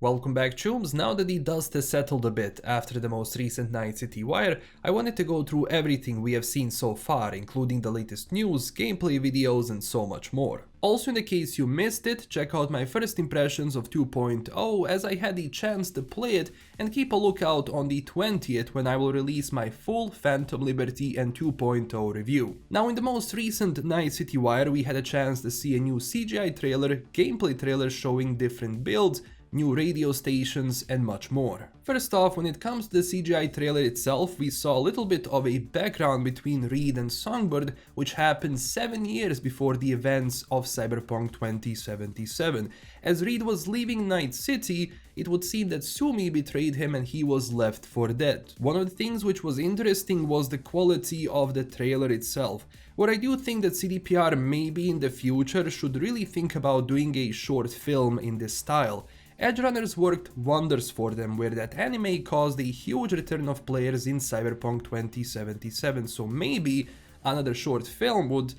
Welcome back, chooms. Now that the dust has settled a bit after the most recent Night City Wire, I wanted to go through everything we have seen so far, including the latest news, gameplay videos and so much more. Also, in the case you missed it, check out my first impressions of 2.0 as I had the chance to play it, and keep a lookout on the 20th when I will release my full Phantom Liberty and 2.0 review. Now, in the most recent Night City Wire we had a chance to see a new CGI trailer, gameplay trailer showing different builds, new radio stations and much more. First off, when it comes to the CGI trailer itself, we saw a little bit of a background between Reed and Songbird, which happened 7 years before the events of Cyberpunk 2077. As Reed was leaving Night City, it would seem that Sumi betrayed him and he was left for dead. One of the things which was interesting was the quality of the trailer itself, where I do think that CDPR maybe in the future should really think about doing a short film in this style. Edgerunners worked wonders for them, where that anime caused a huge return of players in Cyberpunk 2077, so maybe another short film would,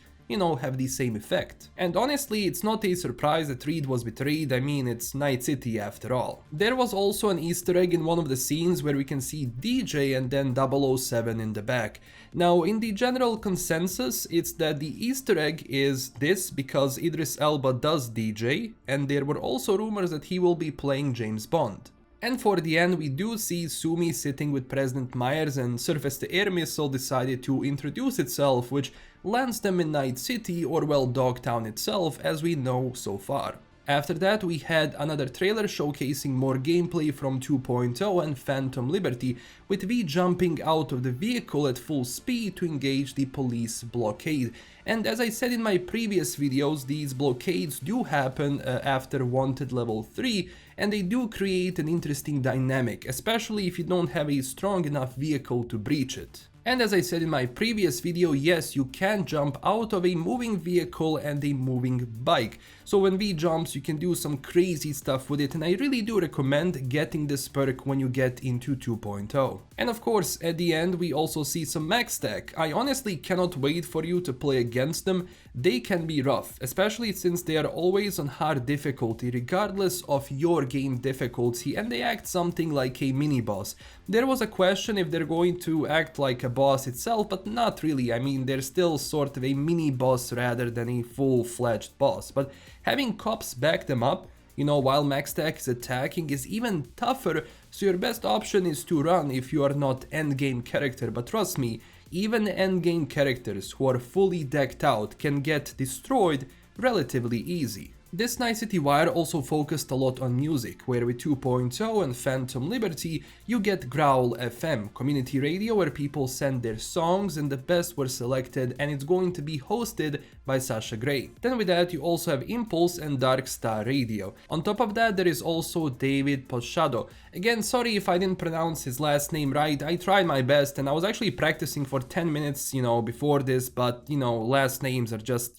have the same effect. And honestly, it's not a surprise that Reed was betrayed. I mean, it's Night City after all. There was also an Easter egg in one of the scenes where we can see DJ and then 007 in the back. Now, in the general consensus, it's that the Easter egg is this because Idris Elba does DJ, and there were also rumors that he will be playing James Bond. And for the end, we do see Sumi sitting with President Myers, and surface-to-air missile decided to introduce itself, which lands them in Night City, or well, Dogtown itself, as we know so far. After that, we had another trailer showcasing more gameplay from 2.0 and Phantom Liberty, with V jumping out of the vehicle at full speed to engage the police blockade. And as I said in my previous videos, these blockades do happen after Wanted level 3, and they do create an interesting dynamic, especially if you don't have a strong enough vehicle to breach it. And as I said in my previous video, yes, you can jump out of a moving vehicle and a moving bike. So when V jumps, you can do some crazy stuff with it, and I really do recommend getting this perk when you get into 2.0. And of course, at the end, we also see some max stack. I honestly cannot wait for you to play against them. They can be rough, especially since they are always on hard difficulty, regardless of your game difficulty, and they act something like a mini-boss. There was a question if they're going to act like a boss itself, but not really. I mean, they're still sort of a mini-boss rather than a full-fledged boss. But having cops back them up, while max stack is attacking, is even tougher, so your best option is to run if you are not endgame character. But trust me, even endgame characters who are fully decked out can get destroyed relatively easy. This Night City Wire also focused a lot on music, where with 2.0 and Phantom Liberty, you get Growl FM, community radio where people send their songs and the best were selected, and it's going to be hosted by Sasha Grey. Then with that, you also have Impulse and Dark Star Radio. On top of that, there is also David Poshado. Again, sorry if I didn't pronounce his last name right, I tried my best and I was actually practicing for 10 minutes, before this, but, last names are just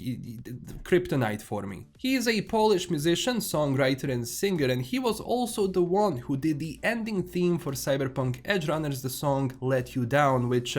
kryptonite for me. He is a Polish musician, songwriter and singer, and he was also the one who did the ending theme for Cyberpunk Edgerunners, the song Let You Down, which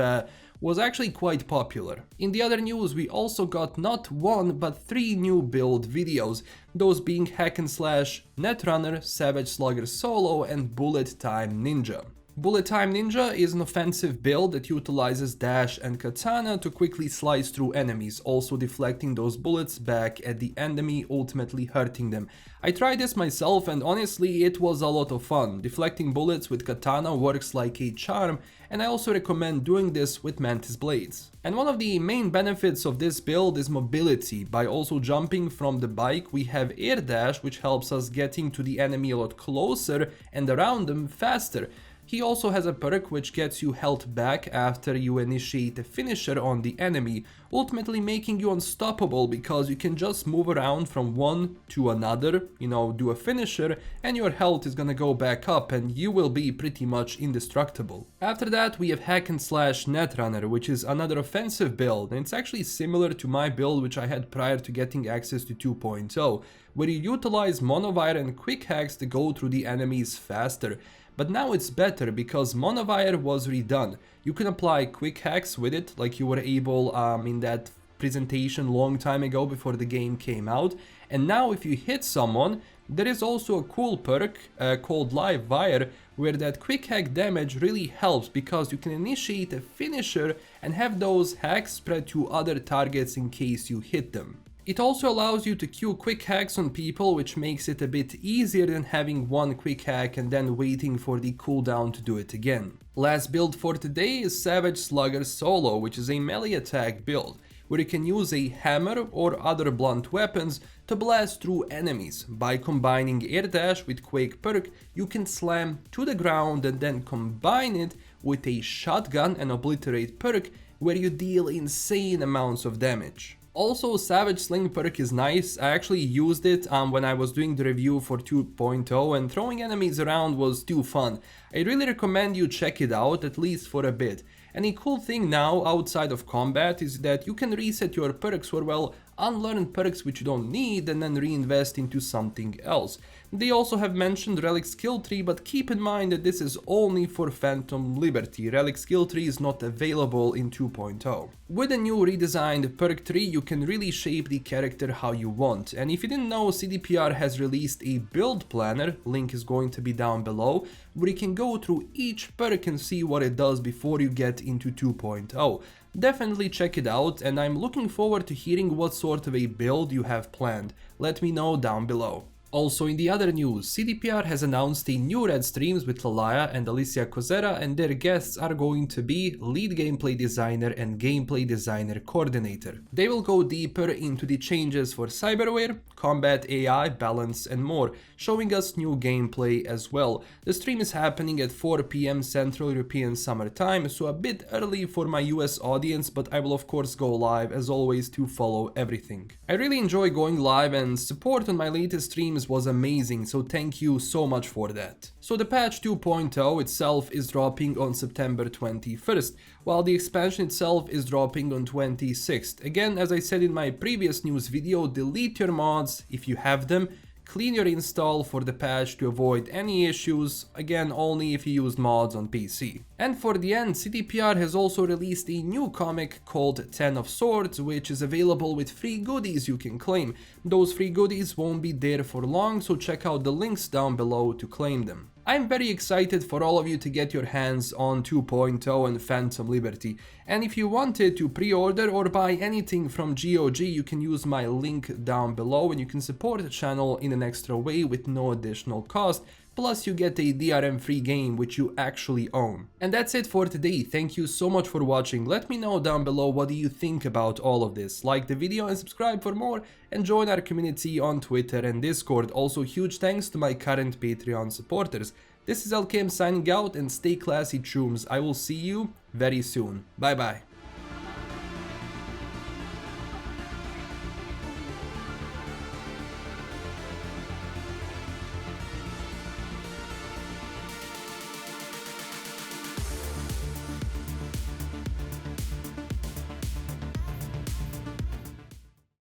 was actually quite popular. In the other news, we also got not one but 3 new build videos, those being Hack and Slash, Netrunner, Savage Slugger Solo and Bullet Time Ninja. Bullet Time Ninja is an offensive build that utilizes dash and katana to quickly slice through enemies, also deflecting those bullets back at the enemy, ultimately hurting them. I tried this myself and honestly it was a lot of fun. Deflecting bullets with katana works like a charm, and I also recommend doing this with mantis blades. And one of the main benefits of this build is mobility. By also jumping from the bike, we have air dash, which helps us getting to the enemy a lot closer and around them faster. He also has a perk which gets you health back after you initiate a finisher on the enemy, ultimately making you unstoppable because you can just move around from one to another, do a finisher, and your health is gonna go back up and you will be pretty much indestructible. After that, we have Hack and Slash Netrunner, which is another offensive build, and it's actually similar to my build which I had prior to getting access to 2.0, where you utilize monovire and quick hacks to go through the enemies faster. But now it's better because monovire was redone. You can apply quick hacks with it like you were able in that presentation long time ago before the game came out, And now if you hit someone, there is also a cool perk called Live Wire, where that quick hack damage really helps because you can initiate a finisher and have those hacks spread to other targets in case you hit them. It also allows you to queue quick hacks on people, which makes it a bit easier than having one quick hack and then waiting for the cooldown to do it again. Last build for today is Savage Slugger Solo, which is a melee attack build, where you can use a hammer or other blunt weapons to blast through enemies. By combining air dash with Quake perk, you can slam to the ground and then combine it with a shotgun and obliterate perk, where you deal insane amounts of damage. Also, Savage Sling perk is nice. I actually used it when I was doing the review for 2.0 and throwing enemies around was too fun. I really recommend you check it out, at least for a bit. And a cool thing now outside of combat is that you can reset your perks or, well, unlearn perks which you don't need and then reinvest into something else. They also have mentioned Relic skill tree, but keep in mind that this is only for Phantom Liberty. Relic skill tree is not available in 2.0. With a new redesigned perk tree, you can really shape the character how you want. And if you didn't know, CDPR has released a build planner, link is going to be down below, where you can go through each perk and see what it does before you get into 2.0. Definitely check it out, and I'm looking forward to hearing what sort of a build you have planned. Let me know down below. Also, in the other news, CDPR has announced a new Red streams with Lalaya and Alicia Kozera, and their guests are going to be lead gameplay designer and gameplay designer coordinator. They will go deeper into the changes for cyberware, combat AI, balance and more, showing us new gameplay as well. The stream is happening at 4 PM Central European Summer Time, so a bit early for my US audience, but I will of course go live as always to follow everything. I really enjoy going live, and support on my latest streams was amazing, so thank you so much for that. So the patch 2.0 itself is dropping on September 21st, while the expansion itself is dropping on 26th. Again, as I said in my previous news video, delete your mods if you have them, clean your install for the patch to avoid any issues, again only if you used mods on PC. And for the end, CDPR has also released a new comic called 10 of Swords, which is available with free goodies you can claim. Those free goodies won't be there for long, so check out the links down below to claim them. I'm very excited for all of you to get your hands on 2.0 and Phantom Liberty, and if you wanted to pre-order or buy anything from GOG, you can use my link down below and you can support the channel in an extra way with no additional cost. Plus you get a DRM free game which you actually own. And that's it for today. Thank you so much for watching. Let me know down below what do you think about all of this. Like the video and subscribe for more, and join our community on Twitter and Discord. Also huge thanks to my current Patreon supporters. This is LKM signing out, and stay classy, chooms. I will see you very soon. Bye bye.